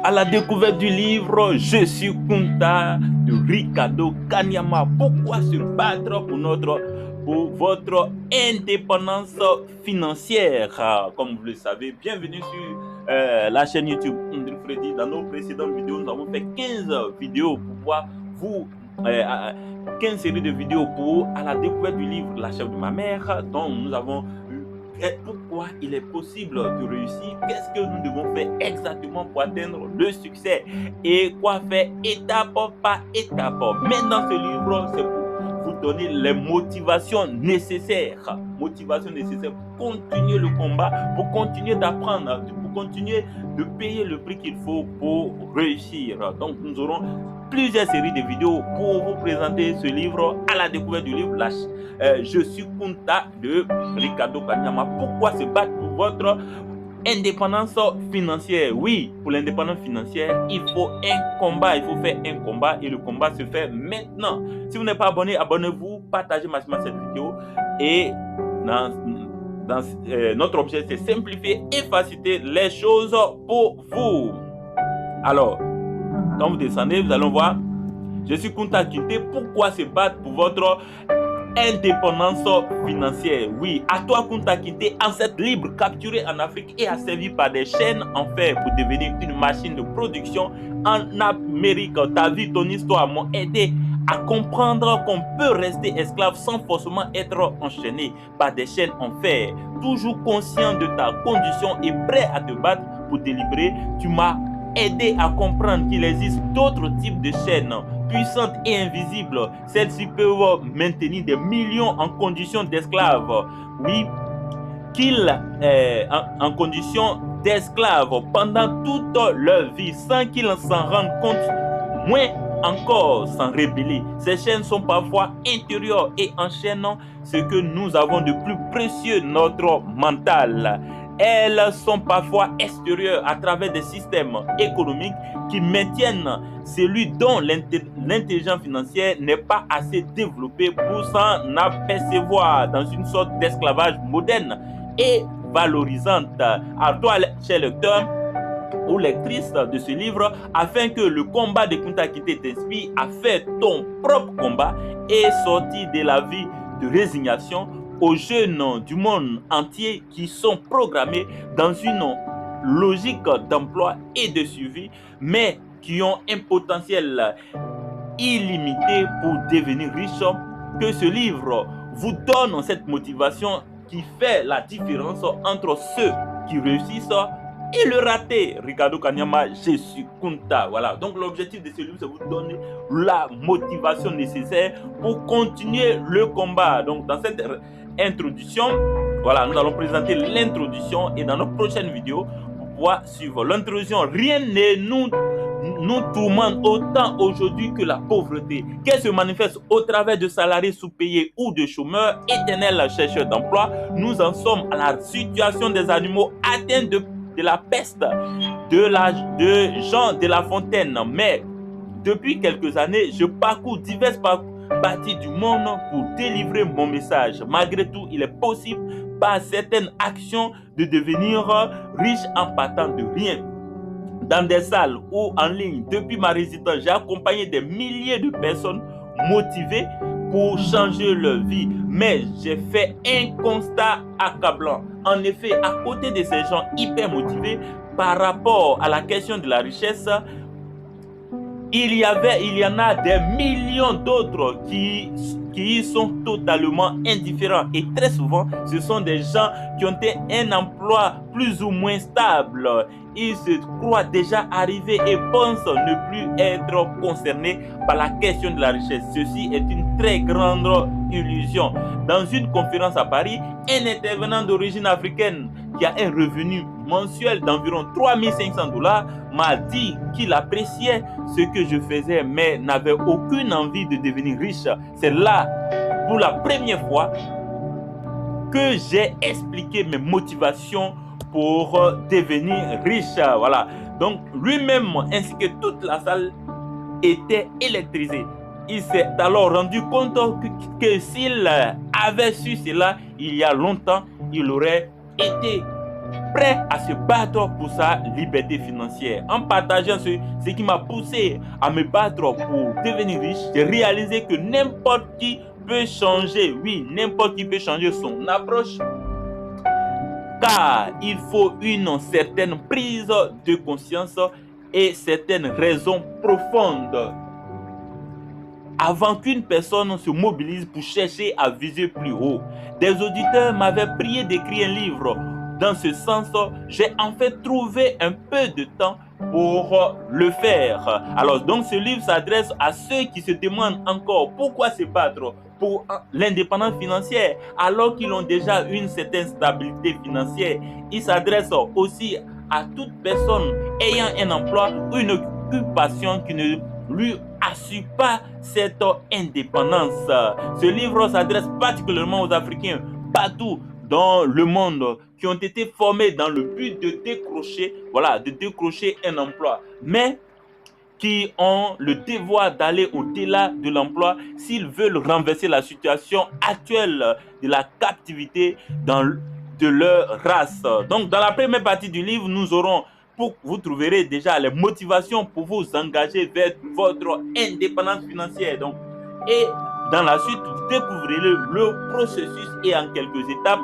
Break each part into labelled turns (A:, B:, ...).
A: à la découverte du livre Je suis Kunta de Ricardo Kanyama. Pourquoi se battre pour votre indépendance financière? Comme vous le savez, bienvenue sur la chaîne YouTube Andrew Freddy. Dans nos précédentes vidéos, nous avons fait 15 vidéos pour pouvoir vous 15 séries de vidéos à la découverte du livre La chèvre de ma mère, dont nous avons pourquoi il est possible de réussir, qu'est-ce que nous devons faire exactement pour atteindre le succès et quoi faire étape par étape. Mais dans ce livre, c'est pour vous donner les motivations nécessaires pour continuer le combat, pour continuer d'apprendre, pour continuer de payer le prix qu'il faut pour réussir. Donc nous aurons plusieurs séries de vidéos pour vous présenter ce livre à la découverte du livre Je suis Kunta de Ricardo Kanyama. Pourquoi se battre pour votre indépendance financière? Oui, pour l'indépendance financière, il faut un combat, il faut faire un combat et le combat se fait maintenant. Si vous n'êtes pas abonné, abonnez-vous, partagez maximum cette vidéo et notre objet c'est simplifier et faciliter les choses pour vous. Alors, quand vous descendez, vous allez voir, je suis Kunta Kinte. Pourquoi se battre pour votre indépendance financière? Oui, à toi Kunta Kinte, ancêtre libre, capturé en Afrique et asservi par des chaînes en fer pour devenir une machine de production en Amérique. Ta vie, ton histoire m'ont aidé à comprendre qu'on peut rester esclave sans forcément être enchaîné par des chaînes en fer. Toujours conscient de ta condition et prêt à te battre pour te libérer, tu m'as aidé à comprendre qu'il existe d'autres types de chaînes puissantes et invisibles. Celles-ci peuvent maintenir des millions en condition d'esclaves. Oui, en condition d'esclaves pendant toute leur vie sans qu'ils s'en rendent compte, moins encore sans rébeller. Ces chaînes sont parfois intérieures et enchaînent ce que nous avons de plus précieux, notre mental. Elles sont parfois extérieures à travers des systèmes économiques qui maintiennent celui dont l'intelligence financière n'est pas assez développée pour s'en apercevoir dans une sorte d'esclavage moderne et valorisante. À toi, cher lecteur ou lectrice de ce livre, afin que le combat de Kunta Kinte t'inspire à faire ton propre combat et sortir de la vie de résignation, aux jeunes du monde entier qui sont programmés dans une logique d'emploi et de suivi, mais qui ont un potentiel illimité pour devenir riches, que ce livre vous donne cette motivation qui fait la différence entre ceux qui réussissent et le raté. Ricardo Kanyama, je suis Kunta. Voilà, donc l'objectif de ce livre, c'est vous donner la motivation nécessaire pour continuer le combat. Donc dans cette introduction, voilà, nous allons présenter l'introduction et dans notre prochaine vidéo, pour pouvoir suivre l'introduction. Rien ne nous tourmente autant aujourd'hui que la pauvreté, qu'elle se manifeste au travers de salariés sous-payés ou de chômeurs éternels chercheurs d'emploi. Nous en sommes à la situation des animaux atteints de la peste de Jean de La Fontaine. Mais depuis quelques années, je parcours diverses parties du monde pour délivrer mon message. Malgré tout, il est possible par certaines actions de devenir riche en partant de rien. Dans des salles ou en ligne, depuis ma résidence, j'ai accompagné des milliers de personnes motivées pour changer leur vie. Mais j'ai fait un constat accablant. En effet, à côté de ces gens hyper motivés par rapport à la question de la richesse, il y en a des millions d'autres qui y sont totalement indifférents. Et très souvent, ce sont des gens qui ont un emploi plus ou moins stable. Ils se croient déjà arrivés et pensent ne plus être concernés par la question de la richesse. Ceci est une très grande illusion. Dans une conférence à Paris, un intervenant d'origine africaine qui a un revenu mensuel d'environ 3 500 $ m'a dit qu'il appréciait ce que je faisais mais n'avait aucune envie de devenir riche. C'est là, pour la première fois, que j'ai expliqué mes motivations pour devenir riche. Voilà. Donc lui-même ainsi que toute la salle était électrisée. Il s'est alors rendu compte que s'il avait su cela il y a longtemps, il aurait été prêt à se battre pour sa liberté financière. En partageant ce qui m'a poussé à me battre pour devenir riche, j'ai réalisé que n'importe qui peut changer, oui, n'importe qui peut changer son approche, car il faut une certaine prise de conscience et certaines raisons profondes avant qu'une personne se mobilise pour chercher à viser plus haut. Des auditeurs m'avaient prié d'écrire un livre. Dans ce sens, j'ai en fait trouvé un peu de temps pour le faire. Alors, donc, ce livre s'adresse à ceux qui se demandent encore pourquoi se battre pour l'indépendance financière alors qu'ils ont déjà une certaine stabilité financière. Il s'adresse aussi à toute personne ayant un emploi ou une occupation qui ne lui assure pas cette indépendance. Ce livre s'adresse particulièrement aux Africains partout dans le monde qui ont été formés dans le but de décrocher un emploi, mais qui ont le devoir d'aller au-delà de l'emploi s'ils veulent renverser la situation actuelle de la captivité de leur race. Donc, dans la première partie du livre, vous trouverez déjà les motivations pour vous engager vers votre indépendance financière. Donc, et dans la suite, vous découvrirez le processus et en quelques étapes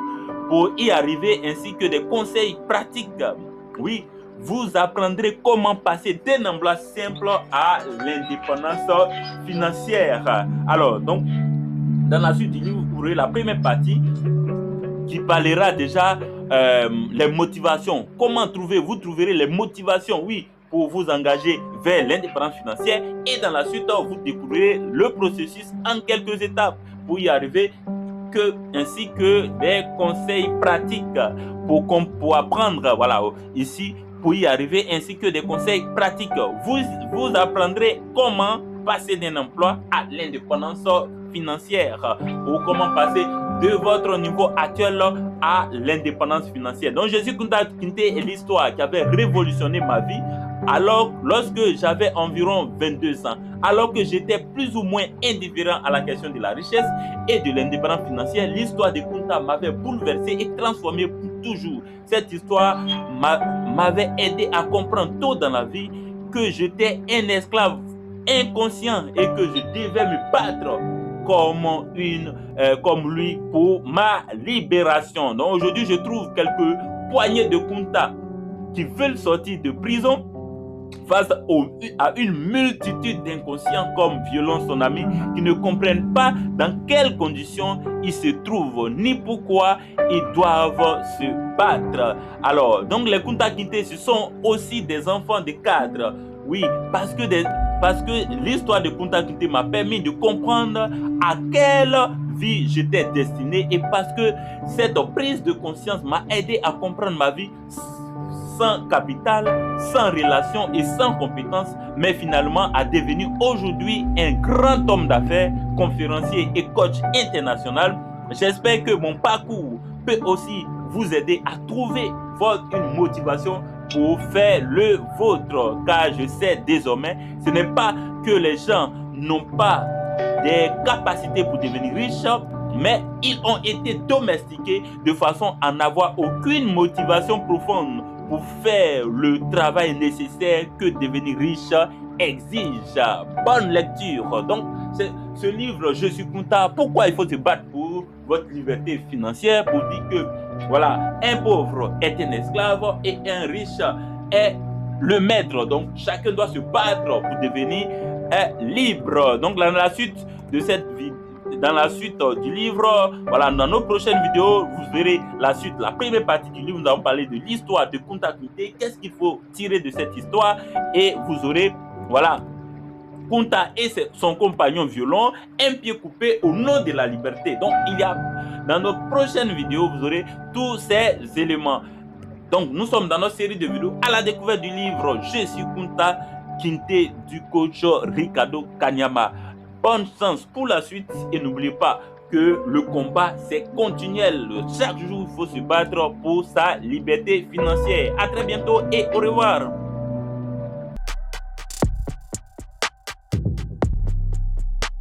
A: pour y arriver, ainsi que des conseils pratiques. Oui, vous apprendrez comment passer d'un emploi simple à l'indépendance financière. Alors, donc, dans la suite du livre, vous aurez la première partie qui parlera déjà les motivations. Comment vous trouverez les motivations, oui, pour vous engager vers l'indépendance financière. Et dans la suite, vous découvrirez le processus en quelques étapes pour y arriver, ainsi que des conseils pratiques pour apprendre, voilà, ici, pour y arriver, ainsi que des conseils pratiques. Vous apprendrez comment passer d'un emploi à l'indépendance financière, ou comment passer de votre niveau actuel à l'indépendance financière. Donc, Jésus Kunta Kinte est l'histoire qui avait révolutionné ma vie lorsque j'avais environ 22 ans, alors que j'étais plus ou moins indifférent à la question de la richesse et de l'indépendance financière. L'histoire de Kunta m'avait bouleversé et transformé pour toujours. Cette histoire m'avait aidé à comprendre tôt dans la vie que j'étais un esclave inconscient et que je devais me battre comme lui pour ma libération. Donc aujourd'hui, je trouve quelques poignées de Kunta qui veulent sortir de prison face à une multitude d'inconscients comme violent son ami, qui ne comprennent pas dans quelles conditions ils se trouvent ni pourquoi ils doivent se battre. Alors, donc les Kunta Kinte, ce sont aussi des enfants de cadres. Oui, parce que l'histoire de Kunta Kinte m'a permis de comprendre à quelle vie j'étais destiné, et parce que cette prise de conscience m'a aidé à comprendre ma vie sans capital, sans relation et sans compétences, mais finalement à devenir aujourd'hui un grand homme d'affaires, conférencier et coach international. J'espère que mon parcours peut aussi vous aider à trouver une motivation pour faire le vôtre, car je sais désormais, ce n'est pas que les gens n'ont pas des capacités pour devenir riches, mais ils ont été domestiqués de façon à n'avoir aucune motivation profonde pour faire le travail nécessaire que devenir riche exige. Bonne lecture. Donc, ce livre, Je suis Kunta, pourquoi il faut se battre pour votre liberté financière, pour dire que, voilà, un pauvre est un esclave et un riche est le maître. Donc, chacun doit se battre pour devenir libre. Donc, dans la suite de cette vidéo, dans la suite du livre, voilà, dans nos prochaines vidéos, vous verrez la suite, la première partie du livre. Nous allons parler de l'histoire de Kunta Kinte, qu'est-ce qu'il faut tirer de cette histoire, et vous aurez, voilà, Kunta et son compagnon violent, un pied coupé au nom de la liberté. Donc, dans nos prochaines vidéos, vous aurez tous ces éléments. Donc, nous sommes dans notre série de vidéos à la découverte du livre Je suis Kunta Kinte du coach Ricardo Kanyama. Bonne chance pour la suite, et n'oubliez pas que le combat, c'est continuel. Chaque jour, il faut se battre pour sa liberté financière. À très bientôt et au revoir.